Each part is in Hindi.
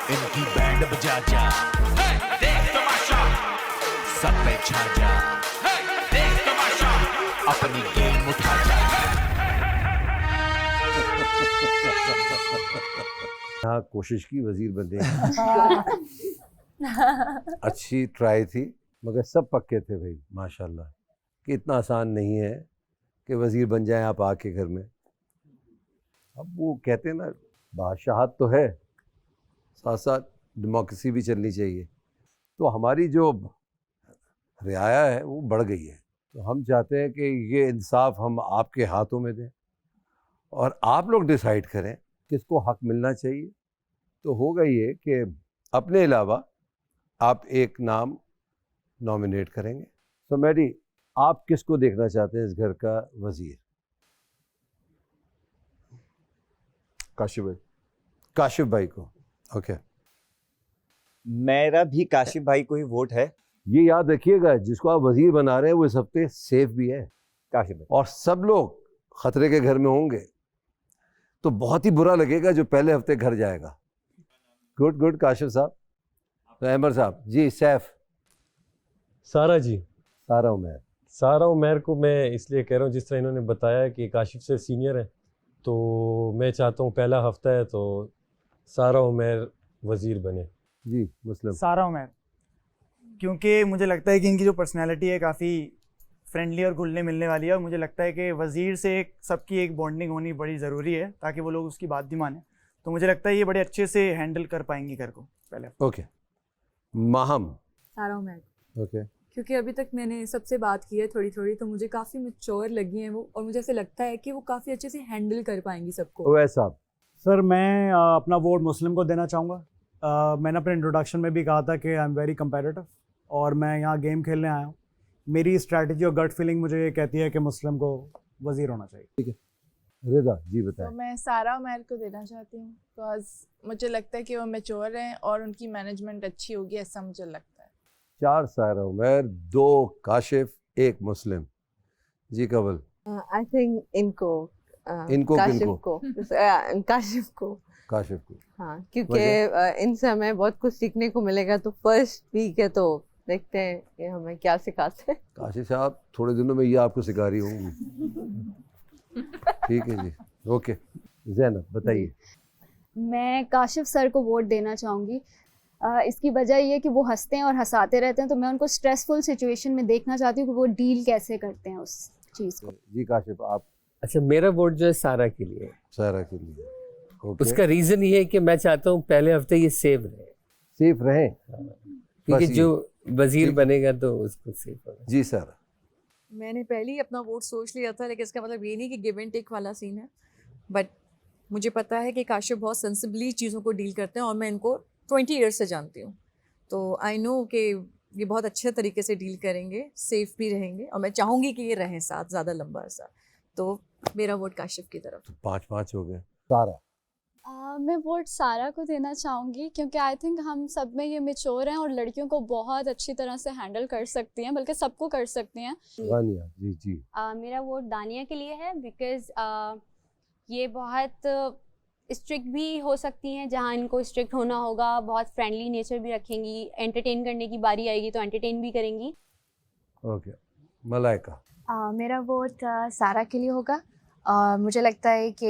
इनकी बैंड बजा जा, देख तमाशा, सब पे छा जा, देख तमाशा, अपनी गेम उठा जा। हाँ, कोशिश की वजीर बनने की। अच्छी ट्राई थी, मगर सब पक्के थे भाई माशाल्लाह कि इतना आसान नहीं है कि वजीर बन जाए आप आके घर में। अब वो कहते हैं ना, बादशाहत तो है, साथ साथ डेमोक्रेसी भी चलनी चाहिए। तो हमारी जो रियाया है वो बढ़ गई है, तो हम चाहते हैं कि ये इंसाफ हम आपके हाथों में दें और आप लोग डिसाइड करें किसको हक मिलना चाहिए। तो होगा ये कि अपने अलावा आप एक नाम नॉमिनेट करेंगे। तो मैडी, आप किसको देखना चाहते हैं इस घर का वजीर? काशिफ भाई। काशिफ भाई को। ओके, मेरा भी काशिफ भाई को ही वोट है। ये याद रखिएगा, जिसको आप वजीर बना रहे हैं वो इस हफ्ते सेफ भी है, काशिफ भाई। और सब लोग खतरे के घर में होंगे, तो बहुत ही बुरा लगेगा जो पहले हफ्ते घर जाएगा। गुड गुड काशिफ साहब। तो अहमद साहब जी, सैफ। सारा जी, सारा उमैर। सारा उमैर को मैं इसलिए कह रहा हूँ, जिस तरह इन्होंने बताया कि काशिफ से सीनियर है, तो मैं चाहता हूँ पहला हफ्ता है तो सारा उमैर वज़ीर बने। जी मुस्लिम। सारा उमैर, क्योंकि मुझे लगता है कि इनकी जो पर्सनैलिटी है काफ़ी फ्रेंडली और घुलने मिलने वाली है, और मुझे लगता है कि वज़ीर से सबकी एक बॉन्डिंग होनी बड़ी ज़रूरी है ताकि वो लोग उसकी बात भी माने। तो मुझे लगता है ये बड़े अच्छे से हैंडल कर पाएंगी घर को पहले। ओके, माहम। सारा उमैर। ओके, क्योंकि अभी तक मैंने सबसे बात की है थोड़ी थोड़ी, तो मुझे काफ़ी मैच्योर लगी हैं वो, और मुझे ऐसे लगता है कि वो काफ़ी अच्छे से हैंडल कर पाएंगी सबको। ओवैस साहब। सर मैं अपना वोट मुस्लिम को देना चाहूँगा। मैंने अपने इंट्रोडक्शन में भी कहा था कि आई एम वेरी कम्पेटिटिव और मैं यहाँ गेम खेलने आया हूँ। मेरी स्ट्रैटेजी और गट फीलिंग मुझे ये कहती है कि मुस्लिम को वजीर होना चाहिए। ठीक है, रिदा जी बताएं। तो मैं सारा उमैर को देना चाहती हूँ, बिकॉज मुझे लगता है कि वो मैच्योर हैं और उनकी मैनेजमेंट अच्छी होगी, ऐसा मुझे लगता है। 4 सारा उमैर, 2 काशिफ, 1 मुस्लिम। जी कवल। आई थिंक इनको इनको काशिफ किनको? को काशिफ को। काशिफ को। हाँ, क्योंकि इनसे हमें बहुत कुछ सीखने को मिलेगा। तो फर्स्ट वीक है, तो देखते हैं कि हमें क्या सिखाते हैं। काशिफ साहब थोड़े दिनों में ये आपको सिखा रही होंगी। ठीक है जी, ओके। ज़ैनब बताइए। मैं काशिफ सर को वोट देना चाहूँगी। इसकी वजह ये है कि वो हंसते हैं और हंसाते रहते हैं, तो मैं उनको स्ट्रेसफुल सिचुएशन में देखना चाहती हूँ कि वो डील कैसे करते हैं उस चीज़ को। जी काशिफ आप? अच्छा, मेरा वोट जो है सारा के लिए। सारा के लिए। ओके। उसका रीज़न ये है कि मैं चाहता हूँ पहले हफ्ते ये सेफ रहे। सेफ रहें, क्योंकि जो वजीर बनेगा तो उसको सेफ होगा। जी सर। मैंने पहले ही अपना वोट सोच लिया था, लेकिन इसका मतलब ये नहीं कि गिव एंड टेक वाला सीन है, बट मुझे पता है कि काशिफ बहुत सेंसिबली चीज़ों को डील करते हैं और मैं इनको 20 ईयर्स से जानती हूँ, तो आई नो कि ये बहुत अच्छे तरीके से डील करेंगे, सेफ भी रहेंगे, और मैं चाहूँगी कि ये रहें साथ ज़्यादा लंबा अर्सा। तो मेरा वोट काशिफ की तरफ। 5-5 हो गए। सारा। मैं वोट सारा को देना चाहूँगी, क्योंकि आई थिंक हम सब में ये मेच्योर हैं और लड़कियों को बहुत अच्छी तरह से हैंडल कर सकती हैं, बल्कि सबको कर सकती हैं। दानिया जी जी। मेरा वोट दानिया के लिए है, बिकॉज ये बहुत स्ट्रिक्ट भी हो सकती हैं जहाँ इनको स्ट्रिक्ट होना होगा, बहुत फ्रेंडली नेचर भी रखेंगी, एंटरटेन करने की बारी आएगी तो एंटरटेन भी करेंगी। ओके, मलाइका। मेरा वोट सारा के लिए होगा, और मुझे लगता है कि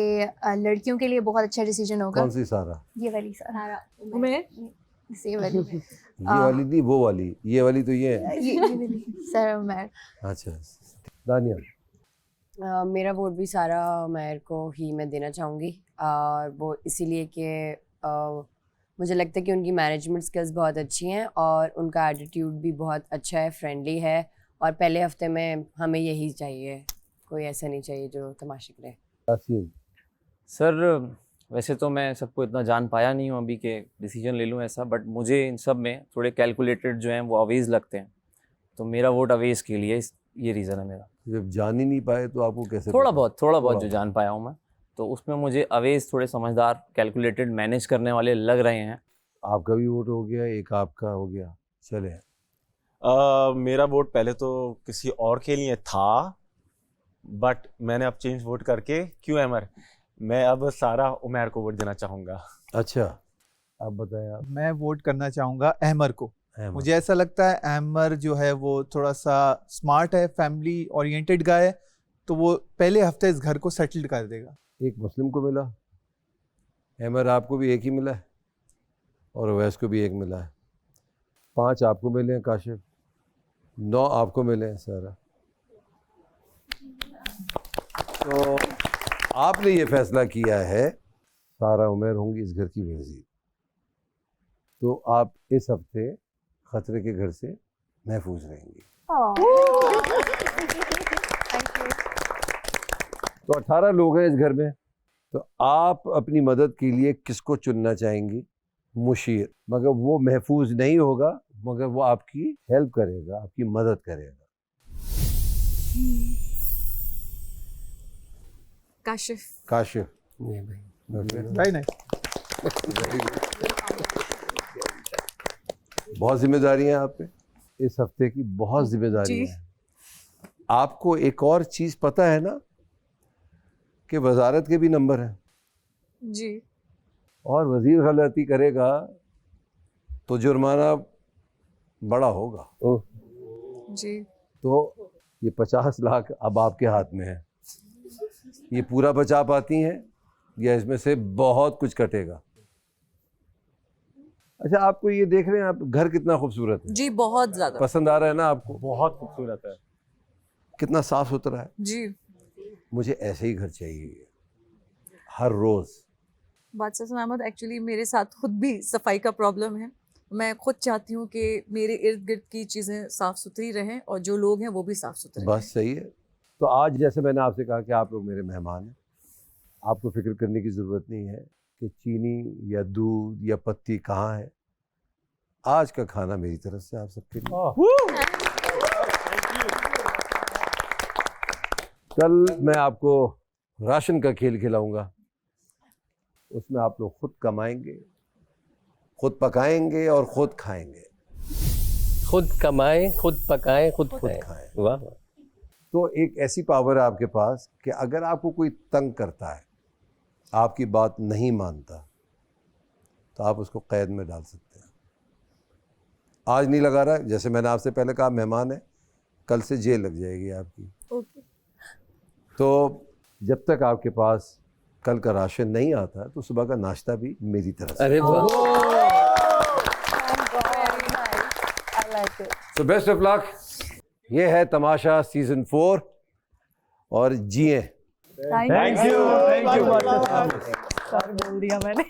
लड़कियों के लिए बहुत अच्छा डिसीजन होगा। कौन सी सारा? ये वाली सारा। उमैर? ये वाली। ये वाली नहीं, वो वाली, ये वाली तो ये है। ये वाली सारा उमैर। अच्छा, दानिया। मेरा वोट भी सारा उमैर को ही मैं देना चाहूँगी, और वो इसीलिए कि मुझे लगता है कि उनकी मैनेजमेंट स्किल्स बहुत अच्छी हैं और उनका एटीट्यूड भी बहुत अच्छा है, फ्रेंडली है, और पहले हफ्ते में हमें यही चाहिए, कोई ऐसा नहीं चाहिए जो तमाशे करे। सर वैसे तो मैं सबको इतना जान पाया नहीं हूँ अभी के डिसीजन ले लूँ ऐसा, बट मुझे इन सब में थोड़े कैलकुलेटेड जो हैं वो अवेज़ लगते हैं, तो मेरा वोट अवेज़ के लिए, ये रीज़न है मेरा। जब जान ही नहीं पाए तो आपको कैसे? थोड़ा बहुत जो जान पाया हूँ मैं, तो उसमें मुझे अवेज़ थोड़े समझदार, कैलकुलेटेड, मैनेज करने वाले लग रहे हैं। आपका भी वोट हो गया, एक आपका हो गया। चले। मेरा वोट पहले तो किसी और के लिए था, बट मैंने अब चेंज वोट करके, क्यों अमर, मैं अब सारा उमैर को वोट देना चाहूँगा। अच्छा, आप बताएं आप। मैं वोट करना चाहूँगा अहमर को। मुझे ऐसा लगता है अहमर जो है वो थोड़ा सा स्मार्ट है, फैमिली ओरिएंटेड गाय है, तो वो पहले हफ्ते इस घर को सेटल्ड कर देगा। एक मुस्लिम को मिला, अहमर आपको भी एक ही मिला है और अवैस को भी एक मिला है। 5 आपको मिले हैं काशिफ, 9 आपको मिले हैं सारा। तो आपने ये फैसला किया है सारा उमैर होंगी इस घर की वज़ीर, तो आप इस हफ्ते खतरे के घर से महफूज रहेंगी। तो 18 लोग हैं इस घर में, तो आप अपनी मदद के लिए किसको चुनना चाहेंगी? मुशीर, मगर वो महफूज नहीं होगा, मगर वो आपकी हेल्प करेगा, आपकी मदद करेगा। काशिफ। काशिफ नहीं नहीं बहुत जिम्मेदारी है आप पे, इस हफ्ते की बहुत जिम्मेदारी है। आपको एक और चीज़ पता है ना कि वजारत के भी नंबर हैं जी, और वजीर गलती करेगा तो जुर्माना बड़ा होगा जी। तो ये 50 लाख अब आपके हाथ में है, ये पूरा बचा पाती हैं या इसमें से बहुत कुछ कटेगा? अच्छा, आपको ये देख रहे हैं आप, घर कितना खूबसूरत है जी, बहुत ज्यादा पसंद आ रहा है ना आपको? बहुत खूबसूरत है, कितना साफ सुथरा है जी। मुझे ऐसे ही घर चाहिए हर रोज। बादशाह अहमद, एक्चुअली मेरे साथ खुद भी सफाई का प्रॉब्लम है। मैं खुद चाहती हूँ कि मेरे इर्द गिर्द की चीज़ें साफ़ सुथरी रहें और जो लोग हैं वो भी साफ़ सुथरे। बस सही है। तो आज जैसे मैंने आपसे कहा कि आप लोग मेरे मेहमान हैं, आपको फिक्र करने की ज़रूरत नहीं है कि चीनी या दूध या पत्ती कहाँ है। आज का खाना मेरी तरफ से आप सबके लिए। कल मैं आपको राशन का खेल खिलाऊंगा, उसमें आप लोग खुद कमाएंगे, खुद पकाएंगे और खुद खाएंगे। खुद कमाएं, खुद पकाएं, खुद खाएं। वाह। तो एक ऐसी पावर है आपके पास कि अगर आपको कोई तंग करता है, आपकी बात नहीं मानता, तो आप उसको कैद में डाल सकते हैं। आज नहीं लगा रहा, जैसे मैंने आपसे पहले कहा, मेहमान है, कल से जेल लग जाएगी आपकी। ओके। तो जब तक आपके पास कल का राशन नहीं आता, तो सुबह का नाश्ता भी मेरी तरफ से। अरे वाह। So best of luck। ये है तमाशा सीजन 4 और जिए। थैंक यू बोल दिया मैंने।